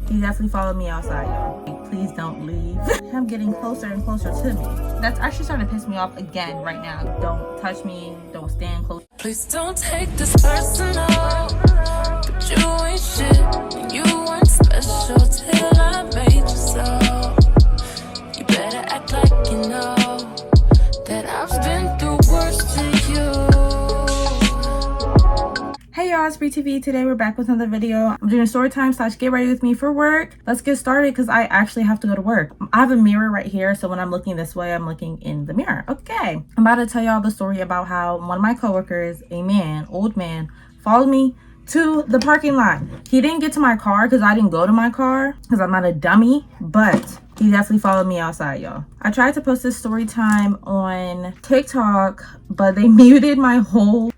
He definitely followed me outside, y'all. Like, please don't leave. Him getting closer and closer to me. That's actually starting to piss me off again right now. Don't touch me. Don't stand close. Please don't take this personal, but you ain't shit. You weren't special till I made you so. You better act like you know that I've been through worse to you. Hey y'all, it's BriTV. Today we're back with another video. I'm doing a story time / get ready with me for work. Let's get started because I actually have to go to work. I have a mirror right here, so when I'm looking this way, I'm looking in the mirror. Okay, I'm about to tell y'all the story about how one of my coworkers, a man, old man, followed me to the parking lot. He didn't get to my car because I didn't go to my car because I'm not a dummy, but he definitely followed me outside, y'all. I tried to post this story time on TikTok, but they muted my whole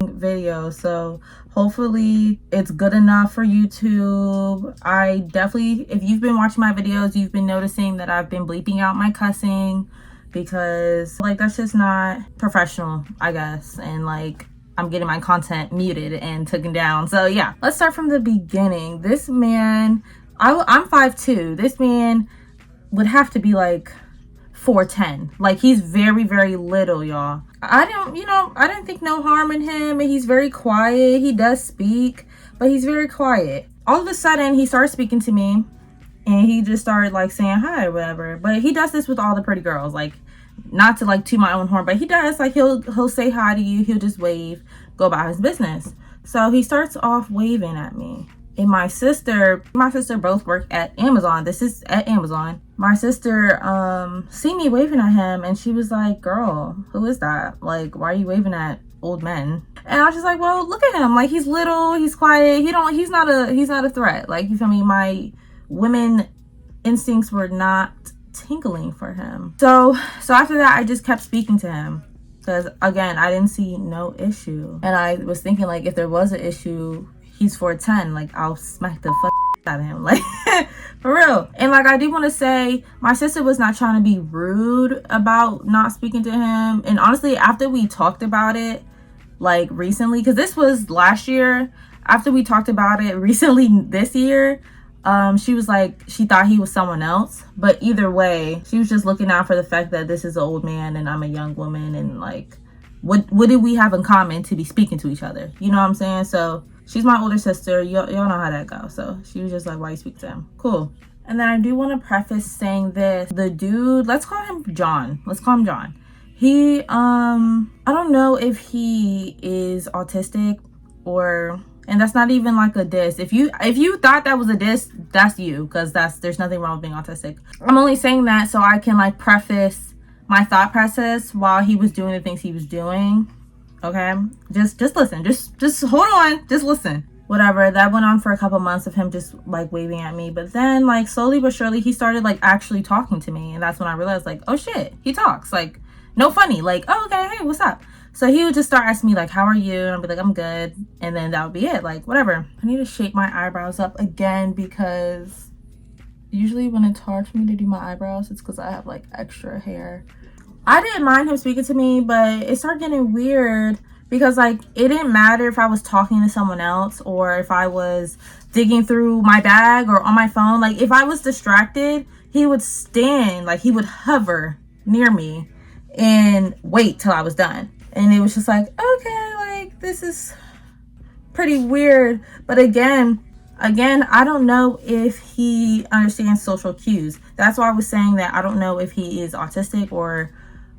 video, so hopefully it's good enough for YouTube. I definitely, if you've been watching my videos, you've been noticing that I've been bleeping out my cussing because like that's just not professional, I guess, and like I'm getting my content muted and taken down. So yeah, let's start from the beginning. This man, I'm 5'2". This man would have to be like 4'10". Like he's very, very little, y'all. I didn't think no harm in him, and he's very quiet. He does speak, but he's very quiet. All of a sudden, he started speaking to me, and he just started like saying hi or whatever. But he does this with all the pretty girls, like not to like toot my own horn, but he does. Like he'll say hi to you, he'll just wave, go about his business. So he starts off waving at me. And my sister both work at Amazon. This is at Amazon. My sister see me waving at him, and she was like, girl, who is that? Like, why are you waving at old men? And I was just like, well, look at him. Like, he's little, he's quiet, he's not a threat. Like, you feel me? My women instincts were not tingling for him. So after that, I just kept speaking to him. Because again, I didn't see no issue. And I was thinking, like, if there was an issue, he's 4'10", like I'll smack the fuck out of him, like for real. And like I do want to say, my sister was not trying to be rude about not speaking to him. And honestly, after we talked about it, like recently, because this was last year, after we talked about it recently this year, she was like, she thought he was someone else. But either way, she was just looking out for the fact that this is an old man and I'm a young woman, and like what did we have in common to be speaking to each other? You know what I'm saying? So she's my older sister. Y'all know how that goes. So she was just like, why you speak to him? Cool. And then I do want to preface saying this. The dude, let's call him John. He, I don't know if he is autistic or, and that's not even like a diss. If you thought that was a diss, that's you, because there's nothing wrong with being autistic. I'm only saying that so I can like preface my thought process while he was doing the things he was doing. Okay, just listen, just hold on, just listen. Whatever, that went on for a couple months of him just like waving at me, but then like slowly but surely he started like actually talking to me, and that's when I realized like, oh shit, he talks. Like no funny, like, oh okay, hey, what's up? So he would just start asking me like, how are you? And I'd be like, I'm good, and then that would be it. Like whatever. I need to shape my eyebrows up again because usually when it's hard for me to do my eyebrows, it's because I have like extra hair. I didn't mind him speaking to me, but it started getting weird because like it didn't matter if I was talking to someone else or if I was digging through my bag or on my phone. Like if I was distracted, he would stand, like he would hover near me and wait till I was done. And it was just like, okay, like this is pretty weird. But again, I don't know if he understands social cues. That's why I was saying that I don't know if he is autistic or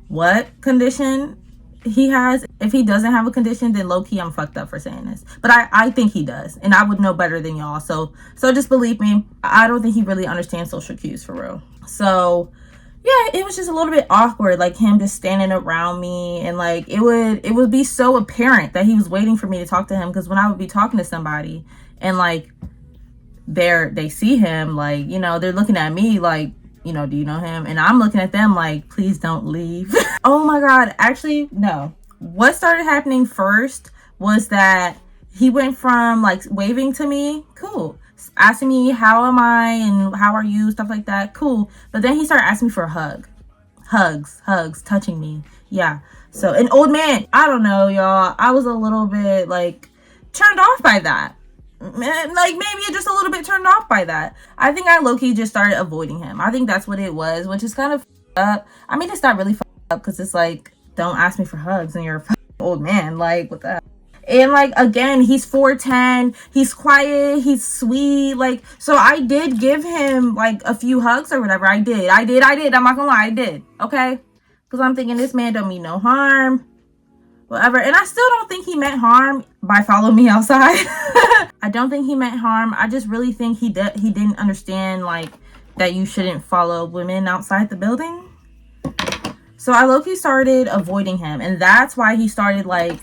what condition he has. If he doesn't have a condition, then low-key I'm fucked up for saying this, but I think he does, and I would know better than y'all, so just believe me, I don't think he really understands social cues for real. So yeah, it was just a little bit awkward, like him just standing around me, and like it would be so apparent that he was waiting for me to talk to him, because when I would be talking to somebody and like they see him, like, you know, they're looking at me like, you know, do you know him? And I'm looking at them like, please don't leave. Oh my God. Actually, no. What started happening first was that he went from like waving to me, cool, asking me how am I and how are you, stuff like that, cool. But then he started asking me for a hug. Hugs, touching me. Yeah. So an old man, I don't know, y'all. I was a little bit like turned off by that. like maybe just a little bit turned off by that. I think I low-key just started avoiding him. I think that's what it was, which is kind of up. I mean, it's not really up because it's like, don't ask me for hugs and you're a old man. Like, what the hell? And like, again, he's 4'10", he's quiet, he's sweet. Like, so I did give him like a few hugs or whatever. I did. I'm not gonna lie, I did. Okay, because I'm thinking this man don't mean no harm, whatever. And I still don't think he meant harm by following me outside. I don't think he meant harm. I just really think he didn't understand like that you shouldn't follow women outside the building. So I low-key started avoiding him, and that's why he started like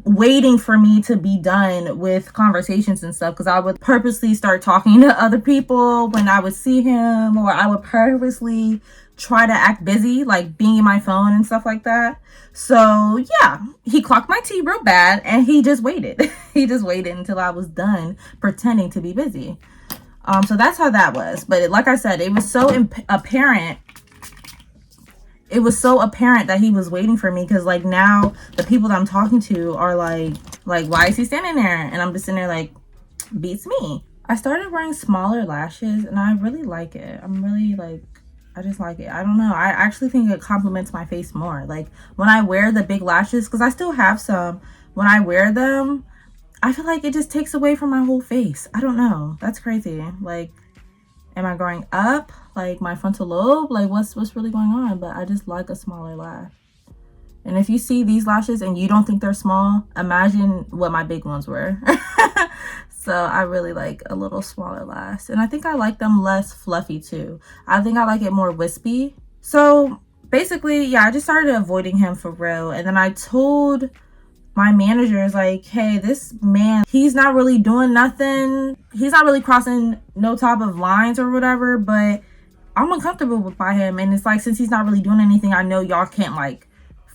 waiting for me to be done with conversations and stuff, because I would purposely start talking to other people when I would see him, or I would purposely try to act busy, like being in my phone and stuff like that. So yeah, he clocked my tea real bad, and he just waited. He just waited until I was done pretending to be busy. So that's how that was. But like I said, it was so apparent. It was so apparent that he was waiting for me, because like now the people that I'm talking to are like why is he standing there? And I'm just sitting there like, beats me. I started wearing smaller lashes, and I really like it. I'm really like, I just like it. I don't know, I actually think it complements my face more. Like when I wear the big lashes, because I still have some, when I wear them, I feel like it just takes away from my whole face. I don't know, that's crazy. Like, am I growing up? Like my frontal lobe? Like what's really going on? But I just like a smaller lash. And if you see these lashes and you don't think they're small, imagine what my big ones were. So I really like a little smaller lash. And I think I like them less fluffy too. I think I like it more wispy. So basically, yeah, I just started avoiding him for real. And then I told my manager is like, hey, this man, he's not really doing nothing. He's not really crossing no type of lines or whatever, but I'm uncomfortable by him. And it's like, since he's not really doing anything, I know y'all can't like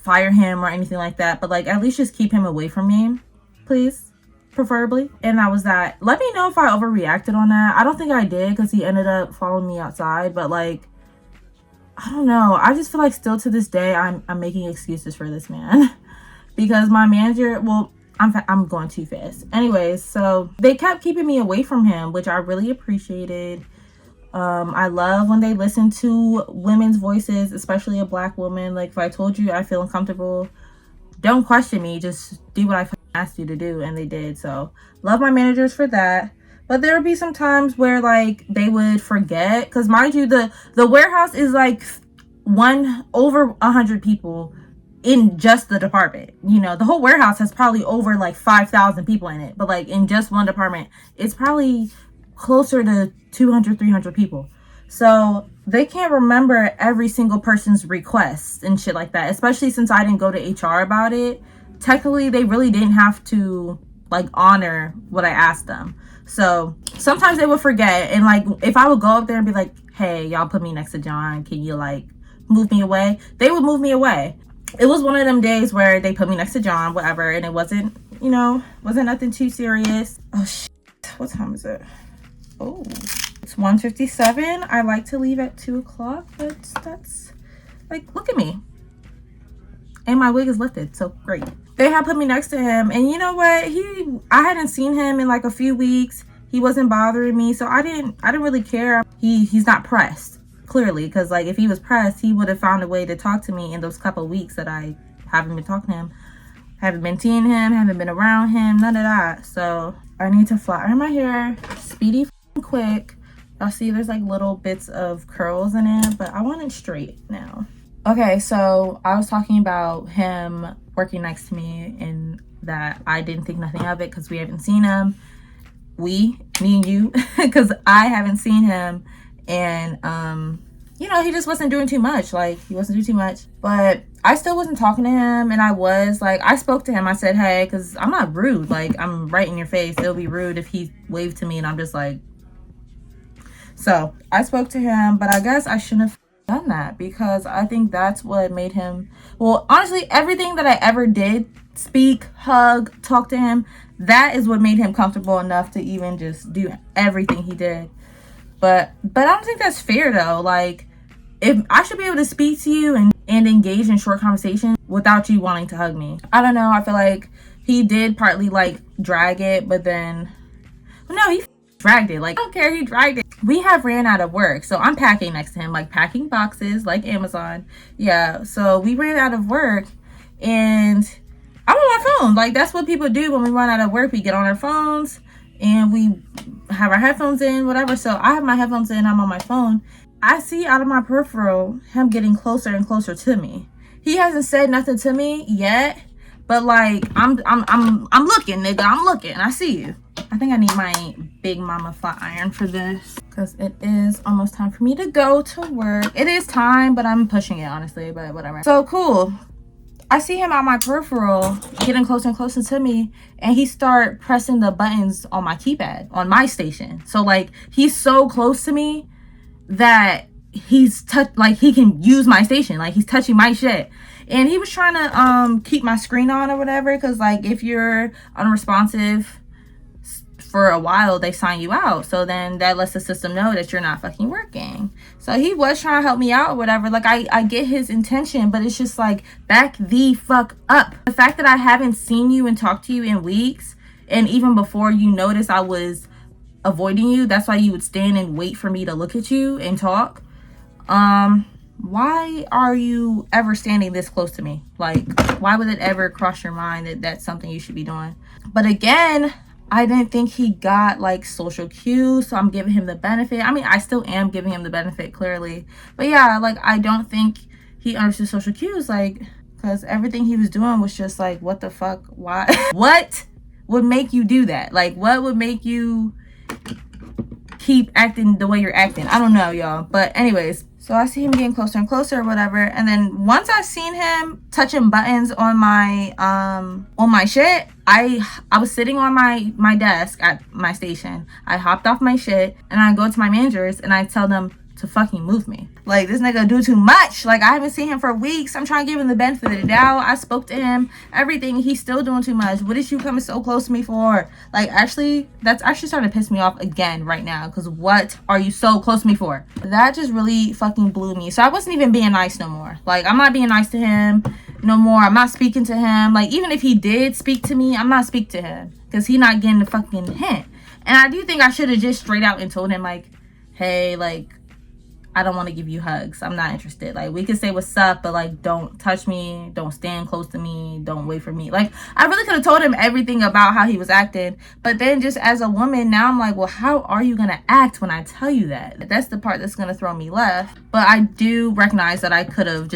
fire him or anything like that, but like at least just keep him away from me, please, preferably. And that was that. Let me know if I overreacted on that. I don't think I did, because he ended up following me outside, but like, I don't know. I just feel like still to this day, I'm making excuses for this man. Because my manager, well, I'm going too fast. Anyways, so they kept keeping me away from him, which I really appreciated. I love when they listen to women's voices, especially a Black woman. Like if I told you I feel uncomfortable, don't question me, just do what I asked you to do, and they did. So love my managers for that. But there would be some times where like they would forget, because mind you, the warehouse is like over 100 people in just the department. You know, the whole warehouse has probably over like 5,000 people in it, but like in just one department it's probably closer to 200-300 people. So they can't remember every single person's requests and shit like that, especially since I didn't go to HR about it. Technically they really didn't have to like honor what I asked them. So sometimes they would forget, and like if I would go up there and be like, hey, y'all put me next to John, can you like move me away? They would move me away. It was one of them days where they put me next to John, whatever, and it wasn't, you know, wasn't nothing too serious. Oh shit, what time is it? Oh, it's 1:57. I like to leave at 2 o'clock, but that's like, look at me, and my wig is lifted, so great. They had put me next to him, and you know what, I hadn't seen him in like a few weeks. He wasn't bothering me, so I didn't really care. He's not pressed, clearly, because like if he was pressed, he would have found a way to talk to me in those couple weeks that I haven't been talking to him, haven't been seeing him, haven't been around him, none of that. So I need to flatten my hair speedy quick. I'll see there's like little bits of curls in it, but I want it straight now. Okay, so I was talking about him working next to me, and that I didn't think nothing of it because we haven't seen him. Me and you, because I haven't seen him, and you know, he just wasn't doing too much. Like, he wasn't doing too much, but I still wasn't talking to him. And I spoke to him. I said, hey, because I'm not rude. Like, I'm right in your face. It'll be rude if he waved to me and I'm just like. So I spoke to him, but I guess I shouldn't have done that, because I think that's what made him, well, honestly, everything that I ever did, speak, hug, talk to him, that is what made him comfortable enough to even just do everything he did. But I don't think that's fair though. Like, if I should be able to speak to you and engage in short conversation without you wanting to hug me. I don't know, I feel like he did partly like drag it, but then No, he dragged it. Like, I don't care, he dragged it. We have ran out of work, so I'm packing next to him, like packing boxes, like Amazon. Yeah, so we ran out of work, and I'm on my phone. Like, that's what people do when we run out of work. We get on our phones and we have our headphones in, whatever. So I have my headphones in, I'm on my phone. I see out of my peripheral him getting closer and closer to me. He hasn't said nothing to me yet, but like I'm looking, nigga. I'm looking. I see you. I think I need my big mama flat iron for this because it is almost time for me to go to work. It is time, but I'm pushing it, honestly, but whatever. So cool. I see him on my peripheral getting closer and closer to me, and he start pressing the buttons on my keypad on my station. So like he's so close to me that he's like he can use my station, like he's touching my shit. And he was trying to keep my screen on or whatever, because like if you're unresponsive for a while, they sign you out, so then that lets the system know that you're not fucking working. So he was trying to help me out or whatever. Like I get his intention, but it's just like, back the fuck up. The fact that I haven't seen you and talked to you in weeks, and even before you noticed I was avoiding you, that's why you would stand and wait for me to look at you and talk. Why are you ever standing this close to me? Like, why would it ever cross your mind that that's something you should be doing? But again, I didn't think he got like social cues, so I'm giving him the benefit. I mean, I still am giving him the benefit, clearly. But yeah, like I don't think he understood social cues, like, because everything he was doing was just like, what the fuck? Why? What would make you do that? Like, what would make you keep acting the way you're acting? I don't know, y'all. But anyways, so I see him getting closer and closer or whatever, and then once I seen him touching buttons on my shit, I was sitting on my desk at my station. I hopped off my shit and I go to my managers and I tell them to fucking move me. Like, this nigga do too much. Like, I haven't seen him for weeks. I'm trying to give him the benefit of the doubt. I spoke to him, everything. He's still doing too much. What is you coming so close to me for? Like, actually, that's actually starting to piss me off again right now, because what are you so close to me for? That just really fucking blew me. So I wasn't even being nice no more. Like, I'm not being nice to him no more. I'm not speaking to him. Like, even if he did speak to me, I'm not speaking to him, because he not getting the fucking hint. And I do think I should have just straight out and told him, like, hey, like, I don't want to give you hugs. I'm not interested. Like, we can say what's up, but like, don't touch me. Don't stand close to me. Don't wait for me. Like, I really could have told him everything about how he was acting. But then just as a woman, now I'm like, well, how are you going to act when I tell you that? That's the part that's going to throw me left. But I do recognize that I could have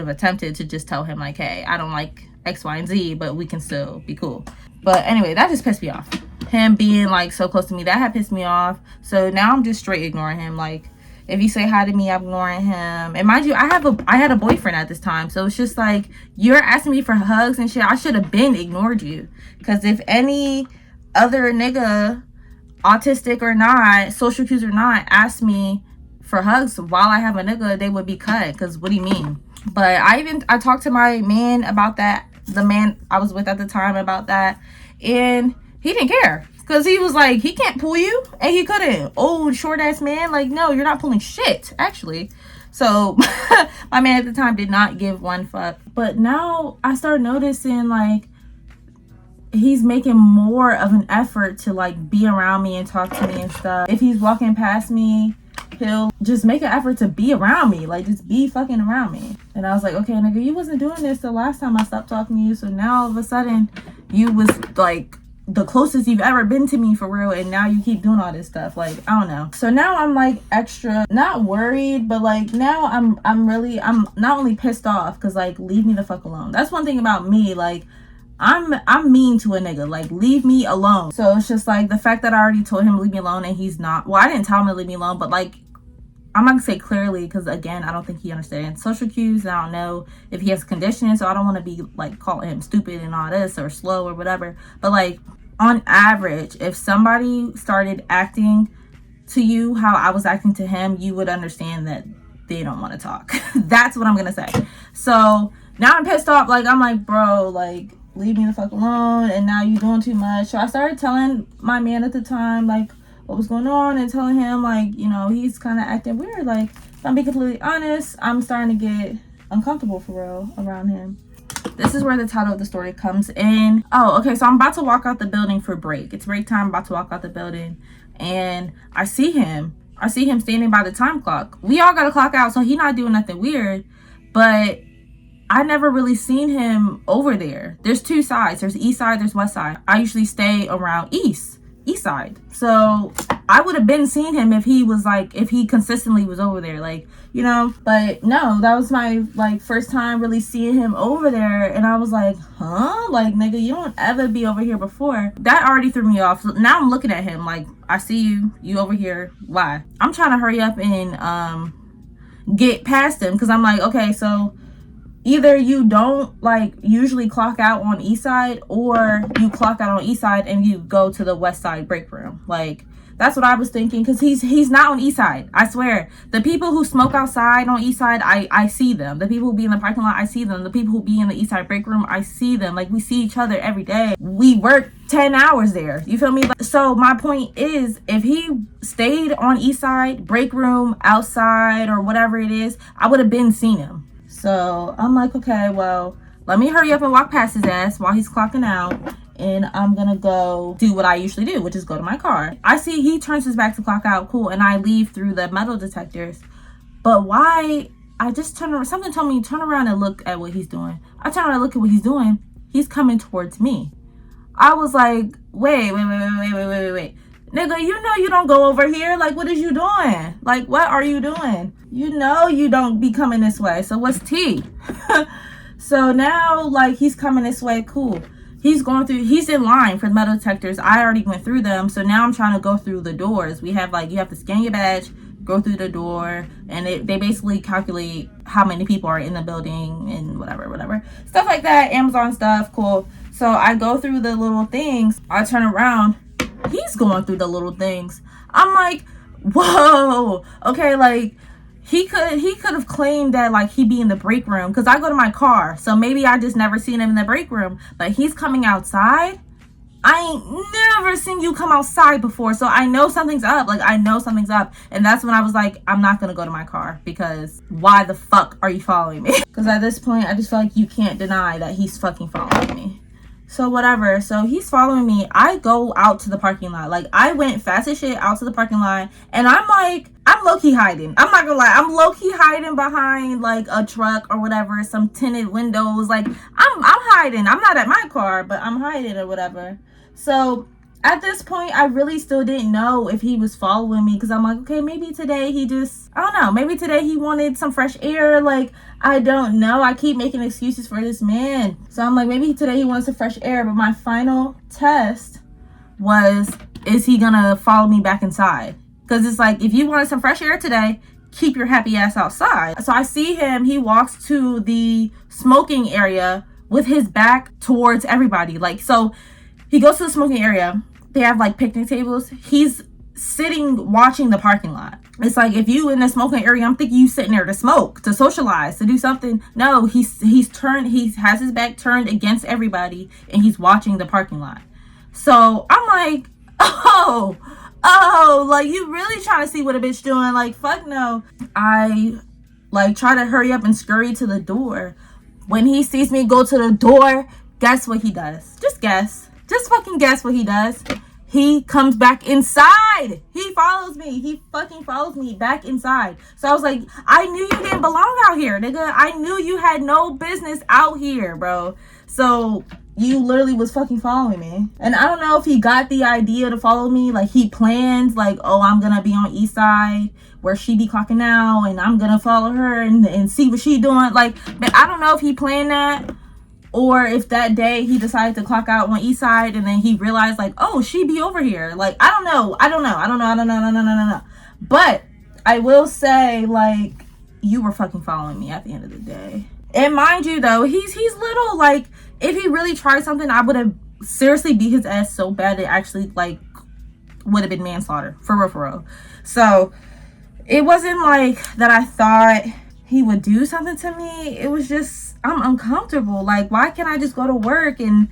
attempted to just tell him like, hey, I don't like X, Y, and Z, but we can still be cool. But anyway, that just pissed me off. Him being like so close to me, that had pissed me off. So now I'm just straight ignoring him. Like, if you say hi to me, I'm ignoring him. And mind you, I had a boyfriend at this time. So it's just like, you're asking me for hugs and shit. I should have been ignored you. Because if any other nigga, autistic or not, social cues or not, asked me for hugs while I have a nigga, they would be cut. Because what do you mean? But I talked to my man about that. The man I was with at the time about that. And he didn't care. Because he was like, he can't pull you. And he couldn't. Old, short-ass man. Like, no, you're not pulling shit, actually. So, my man at the time did not give one fuck. But now, I start noticing, like, he's making more of an effort to, like, be around me and talk to me and stuff. If he's walking past me, he'll just make an effort to be around me. Like, just be fucking around me. And I was like, okay, nigga, you wasn't doing this the last time I stopped talking to you. So, now, all of a sudden, you was, like, the closest you've ever been to me for real, and now you keep doing all this stuff. Like, I don't know. So now I'm like extra not worried, but like now I'm not only pissed off, because like, leave me the fuck alone. That's one thing about me. Like, I'm mean to a nigga. Like, leave me alone. So it's just like the fact that I already told him to leave me alone and he's not. Well, I didn't tell him to leave me alone, but like, I'm not gonna say clearly, because again, I don't think he understands social cues. I don't know if he has conditioning, so I don't want to be like calling him stupid and all this or slow or whatever. But like, on average, if somebody started acting to you how I was acting to him, you would understand that they don't want to talk. That's what I'm gonna say. So now I'm pissed off. Like, I'm like, bro, like, leave me the fuck alone. And now you doing too much. So I started telling my man at the time, like, what was going on, and telling him, like, you know, he's kind of acting weird. Like, if I'm being completely honest, I'm starting to get uncomfortable for real around him. this is where the title of the story comes in. Oh, okay, so I'm about to walk out the building for break. It's break time. I'm about to walk out the building, and I see him standing by the time clock. We all got to clock out, so he not doing nothing weird, but I never really seen him over there. There's two sides. There's east side, there's west side. I usually stay around east side. So I would have been seeing him if he consistently was over there, like, you know. But no, that was my like first time really seeing him over there, and I was like, huh? Like, nigga, you don't ever be over here before. That already threw me off. Now I'm looking at him like, I see you over here. Why? I'm trying to hurry up and get past him, because I'm like, okay, so either you don't like usually clock out on east side, or you clock out on east side and you go to the west side break room. Like, that's what I was thinking, because he's not on east side. I swear, the people who smoke outside on east side, I see them. The people who be in the parking lot, I see them. The people who be in the east side break room, I see them. Like, we see each other every day. We work 10 hours there, you feel me? So my point is, if he stayed on east side break room, outside, or whatever it is, I would have been seen him. So I'm like, okay, well, let me hurry up and walk past his ass while he's clocking out, and I'm gonna go do what I usually do, which is go to my car. I see he turns his back to clock out, cool, and I leave through the metal detectors. But why? I just turn around. Something told me turn around and look at what he's doing. I turn around and look at what he's doing. He's coming towards me. I was like, wait. Nigga, you know you don't go over here. Like, what is you doing? Like, what are you doing? You know you don't be coming this way. So what's T? So now, like, he's coming this way. Cool. He's in line for the metal detectors. I already went through them. So now I'm trying to go through the doors. We have, like, you have to scan your badge, go through the door, and they basically calculate how many people are in the building and whatever. Stuff like that. Amazon stuff. Cool. So I go through the little things. I turn around. He's going through the little things. I'm like, whoa, okay, like he could have claimed that like he be in the break room, because I go to my car, so maybe I just never seen him in the break room. But he's coming outside. I ain't never seen you come outside before, so I know something's up. Like, I know something's up, and that's when I was like, I'm not gonna go to my car, because why the fuck are you following me? Because at this point, I just feel like you can't deny that he's fucking following me. So whatever, so he's following me. I go out to the parking lot. Like, I went fast as shit out to the parking lot, and I'm like, I'm low-key hiding. I'm not gonna lie, I'm low-key hiding behind like a truck or whatever, some tinted windows. Like, I'm hiding. I'm not at my car, but I'm hiding or whatever. So at this point, I really still didn't know if he was following me, because I'm like, okay, maybe today he just, I don't know, maybe today he wanted some fresh air. Like, I don't know. I keep making excuses for this man. So I'm like, maybe today he wants some fresh air. But my final test was, is he gonna follow me back inside? Because it's like, if you wanted some fresh air today, keep your happy ass outside. So I see him, he walks to the smoking area with his back towards everybody. Like, so he goes to the smoking area. They have like picnic tables. He's sitting watching the parking lot. It's like, if you in the smoking area, I'm thinking you sitting there to smoke, to socialize, to do something. No, he has his back turned against everybody, and he's watching the parking lot. So I'm like, oh, like, you really trying to see what a bitch doing? Like, fuck no. I like try to hurry up and scurry to the door. When he sees me go to the door, guess what he does? Just guess. Just fucking guess what he does. He comes back inside. He follows me. He fucking follows me back inside. So I was like, I knew you didn't belong out here, nigga. I knew you had no business out here, bro. So you literally was fucking following me. And I don't know if he got the idea to follow me. Like, he planned, like, oh, I'm gonna be on east side where she be clocking out, and I'm gonna follow her and see what she doing. Like, but I don't know if he planned that, or if that day he decided to clock out on east side and then he realized, like, oh, she be over here. Like, I don't know. But I will say, like, you were fucking following me at the end of the day. And mind you, though, he's little. Like, if he really tried something, I would have seriously beat his ass so bad it actually, like, would have been manslaughter. For real. So it wasn't like that I thought he would do something to me. It was just, I'm uncomfortable. Like, why can't I just go to work and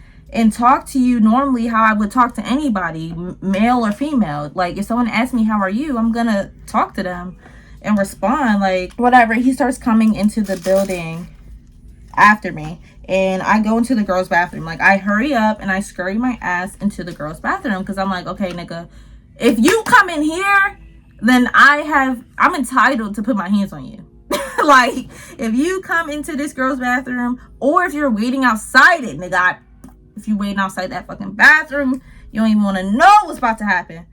talk to you normally how I would talk to anybody, male or female? Like, if someone asks me, how are you? I'm gonna talk to them and respond. Like, whatever. He starts coming into the building, after me, and I go into the girls' bathroom. Like, I hurry up and I scurry my ass into the girls' bathroom because I'm like, okay, nigga, if you come in here, then I'm entitled to put my hands on you. Like, if you come into this girl's bathroom, or if you're waiting outside it, nigga, if you're waiting outside that fucking bathroom, you don't even want to know what's about to happen.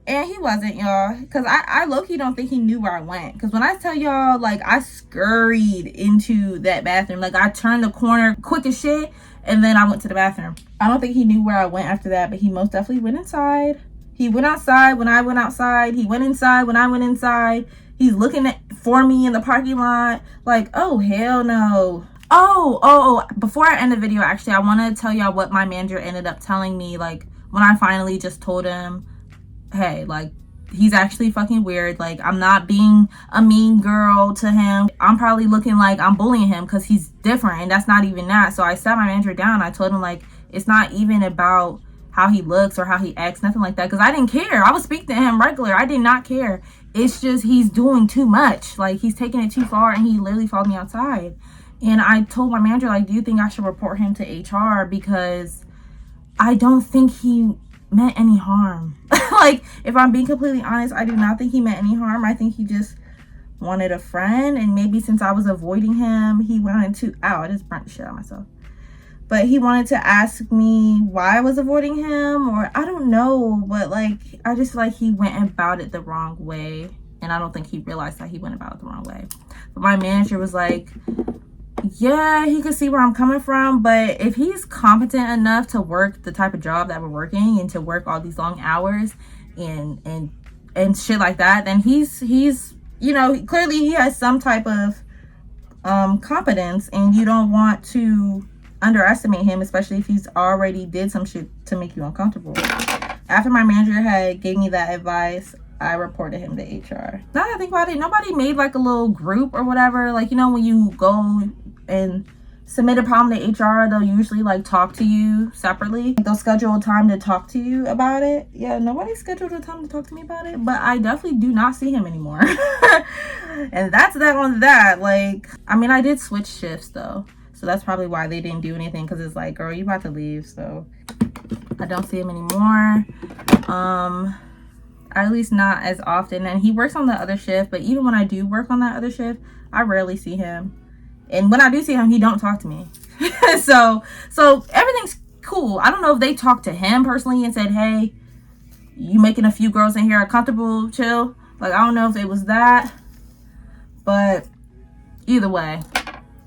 And he wasn't, y'all, because I low-key don't think he knew where I went. Because when I tell y'all, like, I scurried into that bathroom. Like, I turned the corner quick as shit, and then I went to the bathroom. I don't think he knew where I went after that, but he most definitely went inside. He went outside when I went outside. He went inside when I went inside. He's looking for me in the parking lot. Like, oh, hell no. Oh, before I end the video, actually, I want to tell y'all what my manager ended up telling me, like, when I finally just told him, hey, like, he's actually fucking weird. Like, I'm not being a mean girl to him. I'm probably looking like I'm bullying him because he's different, and that's not even that. So I sat my manager down. I told him, like, it's not even about how he looks or how he acts, nothing like that, because I didn't care. I would speak to him regular. I did not care. It's just he's doing too much. Like, he's taking it too far, and he literally followed me outside. And I told my manager, like, do you think I should report him to HR? Because I don't think he meant any harm. Like, if I'm being completely honest, I do not think he meant any harm. I think he just wanted a friend, and maybe since I was avoiding him, he wanted to, ow, I just burnt the shit out of myself. But he wanted to ask me why I was avoiding him, or I don't know, but like, I just feel like he went about it the wrong way, and I don't think he realized that he went about it the wrong way. But my manager was like, yeah, he could see where I'm coming from, but if he's competent enough to work the type of job that we're working and to work all these long hours and shit like that, then he's you know, clearly he has some type of competence, and you don't want to underestimate him, especially if he's already did some shit to make you uncomfortable. After my manager had gave me that advice, I reported him to HR. Now that I think about it, nobody made like a little group or whatever. Like, you know, when you go and submit a problem to HR, they'll usually like talk to you separately. They'll schedule a time to talk to you about it. Yeah, nobody scheduled a time to talk to me about it, but I definitely do not see him anymore. And that's that on that. Like, I mean, I did switch shifts though, so that's probably why they didn't do anything, because it's like, girl, you about to leave, so I don't see him anymore. At least not as often. And he works on the other shift, but even when I do work on that other shift, I rarely see him. And when I do see him, he don't talk to me. so everything's cool. I don't know if they talked to him personally and said, hey, you making a few girls in here uncomfortable, chill. Like, I don't know if it was that, but either way,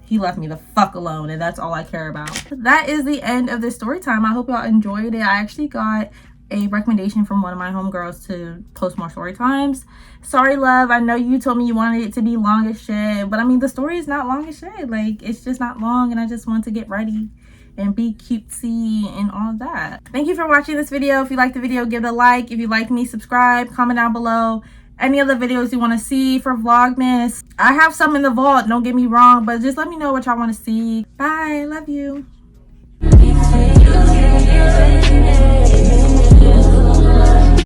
he left me the fuck alone, and that's all I care about. That is the end of this story time. I hope y'all enjoyed it. I actually got a recommendation from one of my homegirls to post more story times. Sorry, love, I know you told me you wanted it to be long as shit, but I mean, the story is not long as shit. Like, it's just not long, and I just want to get ready and be cutesy and all that. Thank you for watching this video. If you liked the video, give it a like. If you like me, subscribe, comment down below any other videos you want to see for Vlogmas. I have some in the vault, don't get me wrong, but just let me know what y'all want to see. Bye, love you.